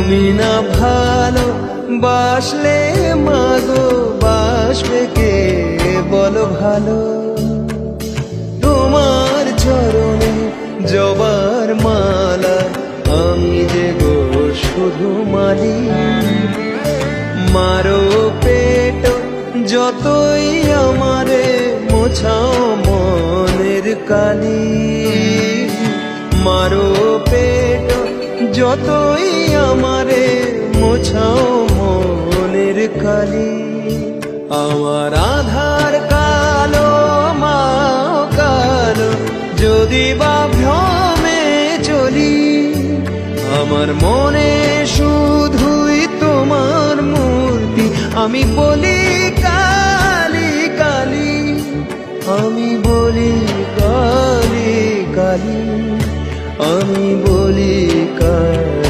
তুমি না ভালো বাসলে মাগো বাসবে কে বলো ভালো। তোমার চরণে জবার মালা আমি যে গো শুধু মালি। মারো পেট যতই আমারে মোছাও মনের কালি। মারো পেট যতই আমারে মোছাও মনের কালি। আমার আধার কালো মা কালো যদি বা ভ্রমে চলি, আমার মনে শুধুই তোমার মূর্তি। আমি বলি কালী কালী, আমি বলি কালী কালী, আমি বলি কালী।